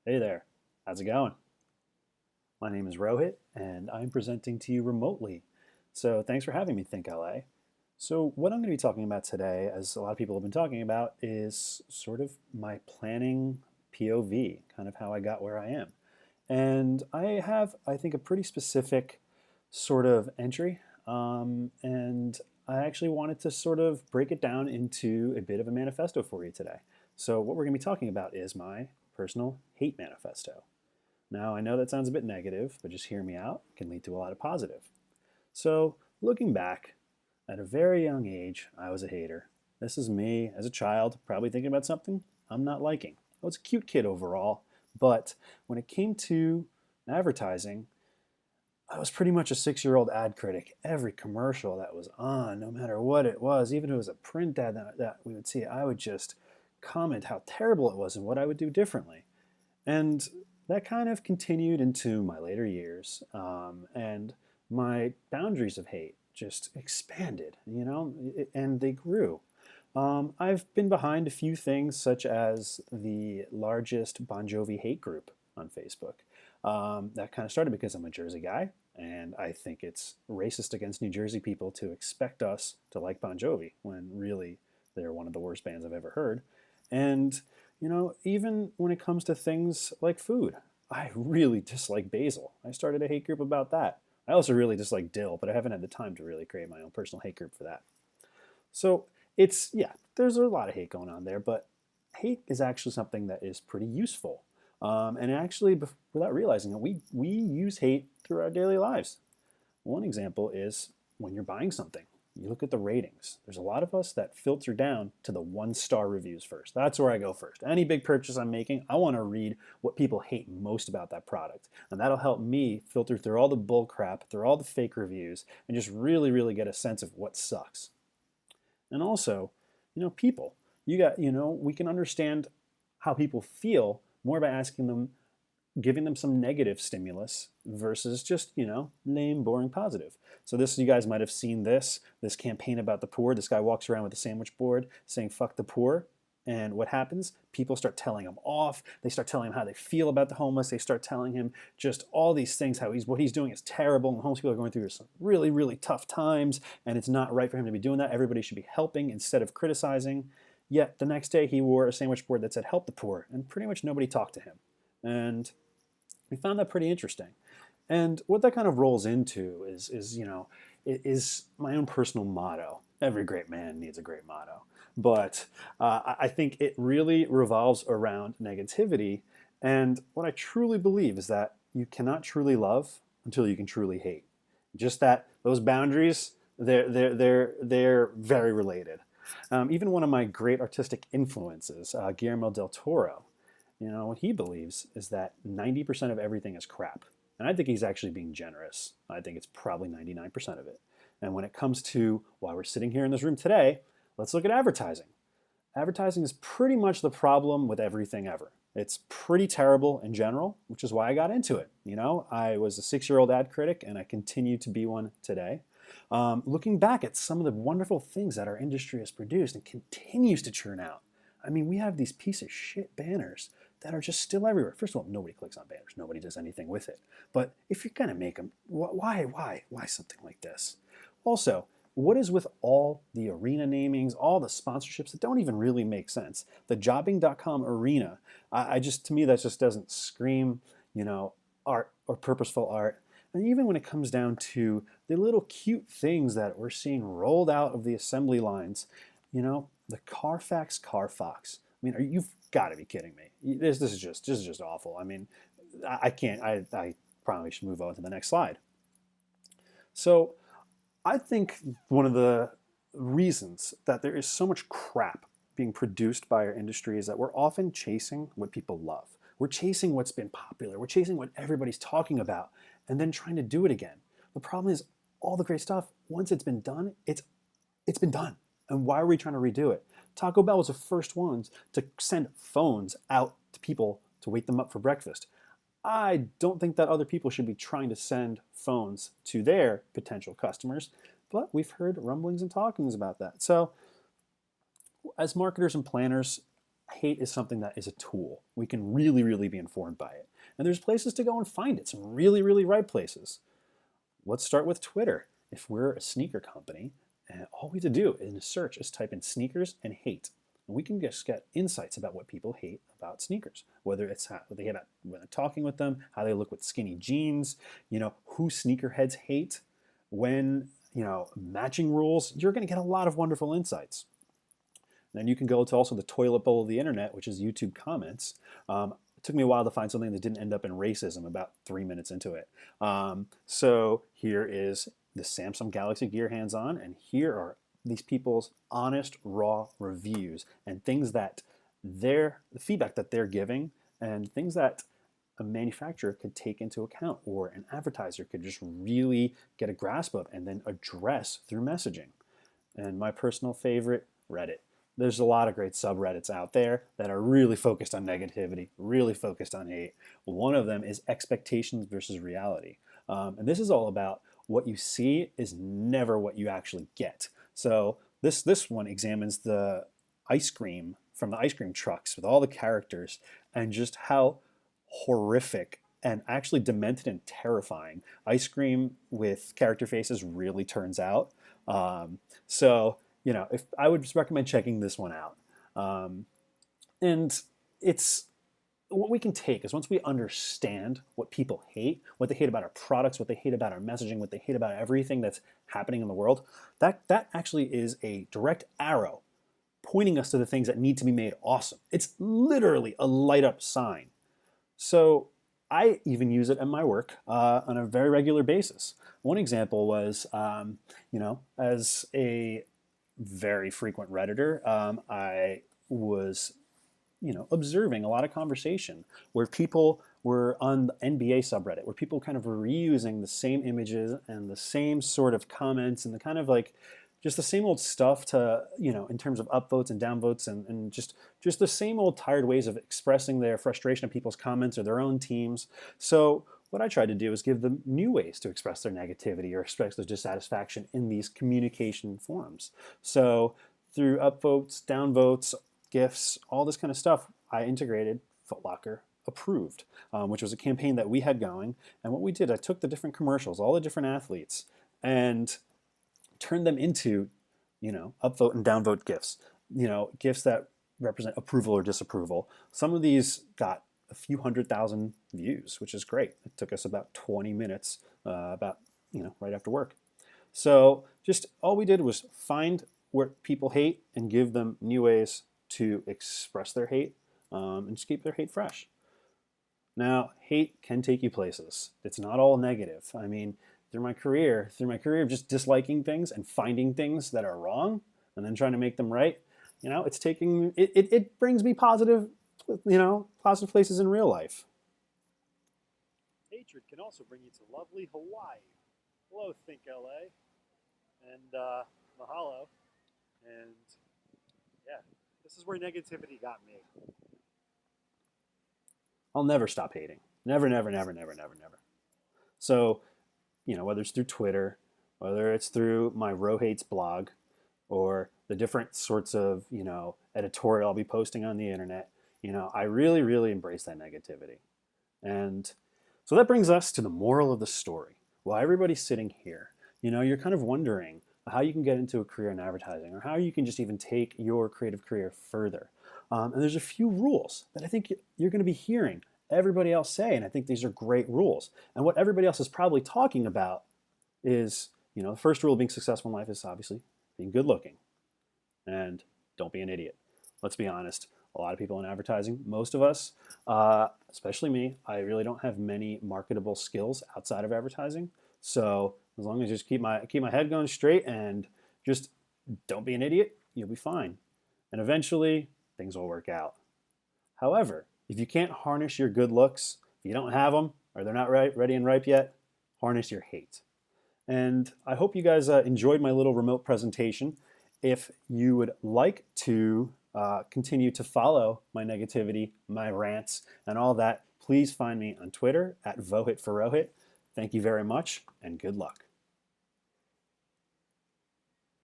Hey there, how's it going? My name is Rohit, and I'm presenting to you remotely. So thanks for having me, ThinkLA. So what I'm going to be talking about today, as a lot of people have been talking about, is sort of my planning POV, kind of how I got where I am. And I have, I think, a pretty specific sort of entry, and I actually wanted to sort of break it down into a bit of a manifesto for you today. So what we're going to be talking about is my personal hate manifesto. Now, I know that sounds a bit negative, but just hear me out. It can lead to a lot of positive. So, looking back, at a very young age, I was a hater. This is me as a child, probably thinking about something I'm not liking. I was a cute kid overall, but when it came to advertising, I was pretty much a 6-year-old ad critic. Every commercial that was on, no matter what it was, even if it was a print ad that we would see, I would just comment how terrible it was and what I would do differently. And that kind of continued into my later years, and my boundaries of hate just expanded, and they grew. I've been behind a few things, such as the largest Bon Jovi hate group on Facebook. That kind of started because I'm a Jersey guy, and I think it's racist against New Jersey people to expect us to like Bon Jovi when really they're one of the worst bands I've ever heard. And even when it comes to things like food, I really dislike basil. I started a hate group about that. I also really dislike dill, but I haven't had the time to really create my own personal hate group for that. So yeah, there's a lot of hate going on there, but hate is actually something that is pretty useful. And actually, without realizing it, we use hate through our daily lives. One example is when you're buying something. You look at the ratings. There's a lot of us that filter down to the 1-star reviews first. That's where I go first. Any big purchase I'm making, I want to read what people hate most about that product. And that'll help me filter through all the bull crap, through all the fake reviews, and just really, really get a sense of what sucks. And also, people. We can understand how people feel more by asking them, giving them some negative stimulus versus just, lame, boring positive. So you guys might have seen this campaign about the poor. This guy walks around with a sandwich board saying, fuck the poor. And what happens? People start telling him off. They start telling him how they feel about the homeless. They start telling him just all these things, how what he's doing is terrible. And homeless people are going through some really, really tough times. And it's not right for him to be doing that. Everybody should be helping instead of criticizing. Yet the next day he wore a sandwich board that said, help the poor. And pretty much nobody talked to him. And we found that pretty interesting. And what that kind of rolls into is my own personal motto. Every great man needs a great motto. But I think it really revolves around negativity. And what I truly believe is that you cannot truly love until you can truly hate. Just that those boundaries, they're very related. Even one of my great artistic influences, Guillermo del Toro, what he believes is that 90% of everything is crap. And I think he's actually being generous. I think it's probably 99% of it. And when it comes to why we're sitting here in this room today, let's look at advertising. Advertising is pretty much the problem with everything ever. It's pretty terrible in general, which is why I got into it. I was a 6-year-old ad critic, and I continue to be one today. Looking back at some of the wonderful things that our industry has produced and continues to churn out. I mean, we have these piece of shit banners that are just still everywhere. First of all, nobody clicks on banners. Nobody does anything with it. But if you're going to make them, why something like this? Also, what is with all the arena namings, all the sponsorships that don't even really make sense? The jobbing.com arena, to me, that just doesn't scream, art or purposeful art. And even when it comes down to the little cute things that we're seeing rolled out of the assembly lines, the Carfax Carfox. I mean, you've got to be kidding me. This is just awful. I mean, I can't. I probably should move on to the next slide. So, I think one of the reasons that there is so much crap being produced by our industry is that we're often chasing what people love. We're chasing what's been popular. We're chasing what everybody's talking about, and then trying to do it again. The problem is all the great stuff. Once it's been done, it's been done. And why are we trying to redo it? Taco Bell was the first ones to send phones out to people to wake them up for breakfast. I don't think that other people should be trying to send phones to their potential customers, but we've heard rumblings and talkings about that. So as marketers and planners, hate is something that is a tool. We can really, really be informed by it. And there's places to go and find it, some really, really right places. Let's start with Twitter. If we're a sneaker company, and all we have to do in a search is type in sneakers and hate. And we can just get insights about what people hate about sneakers, whether it's how they hate about when they're talking with them, how they look with skinny jeans, who sneakerheads hate, when, matching rules. You're going to get a lot of wonderful insights. And then you can go to also the toilet bowl of the internet, which is YouTube comments. It took me a while to find something that didn't end up in racism about 3 minutes into it. So here is the Samsung Galaxy Gear hands-on, and here are these people's honest, raw reviews and things that the feedback that they're giving and things that a manufacturer could take into account or an advertiser could just really get a grasp of and then address through messaging. And my personal favorite, Reddit. There's a lot of great subreddits out there that are really focused on negativity, really focused on hate. One of them is expectations versus reality. And this is all about what you see is never what you actually get. So this one examines the ice cream from the ice cream trucks with all the characters and just how horrific and actually demented and terrifying ice cream with character faces really turns out. If I would just recommend checking this one out. And it's what we can take is once we understand what people hate, what they hate about our products, what they hate about our messaging, what they hate about everything that's happening in the world, that actually is a direct arrow pointing us to the things that need to be made awesome. It's literally a light up sign. So I even use it in my work on a very regular basis. One example was, as a very frequent Redditor, I was observing a lot of conversation where people were on the NBA subreddit, where people kind of were reusing the same images and the same sort of comments and the kind of like just the same old stuff to, in terms of upvotes and downvotes and just the same old tired ways of expressing their frustration of people's comments or their own teams. So what I tried to do is give them new ways to express their negativity or express their dissatisfaction in these communication forums. So through upvotes, downvotes, GIFs, all this kind of stuff, I integrated Foot Locker Approved, which was a campaign that we had going. And what we did, I took the different commercials, all the different athletes, and turned them into, upvote and downvote GIFs. GIFs that represent approval or disapproval. Some of these got a few 100,000 views, which is great. It took us about 20 minutes, right after work. So just all we did was find what people hate and give them new ways to express their hate and just keep their hate fresh. Now, hate can take you places. It's not all negative. I mean, through my career of just disliking things and finding things that are wrong and then trying to make them right, it brings me positive places in real life. Hatred can also bring you to lovely Hawaii. Hello, ThinkLA, and mahalo, and yeah, this is where negativity got me. I'll never stop hating. Never, never, never, never, never, never. So, whether it's through Twitter, whether it's through my Row Hates blog, or the different sorts of, editorial I'll be posting on the internet, I really, really embrace that negativity. And so that brings us to the moral of the story. While everybody's sitting here, you're kind of wondering how you can get into a career in advertising or how you can just even take your creative career further. And there's a few rules that I think you're going to be hearing everybody else say, and I think these are great rules. And what everybody else is probably talking about is, the first rule of being successful in life is obviously being good looking. And don't be an idiot. Let's be honest. A lot of people in advertising, most of us, especially me, I really don't have many marketable skills outside of advertising. So as long as I just keep my head going straight and just don't be an idiot, you'll be fine. And eventually, things will work out. However, if you can't harness your good looks, if you don't have them, or they're not ready and ripe yet, harness your hate. And I hope you guys enjoyed my little remote presentation. If you would like to continue to follow my negativity, my rants, and all that, please find me on Twitter at Vohit for Rohit. Thank you very much, and good luck.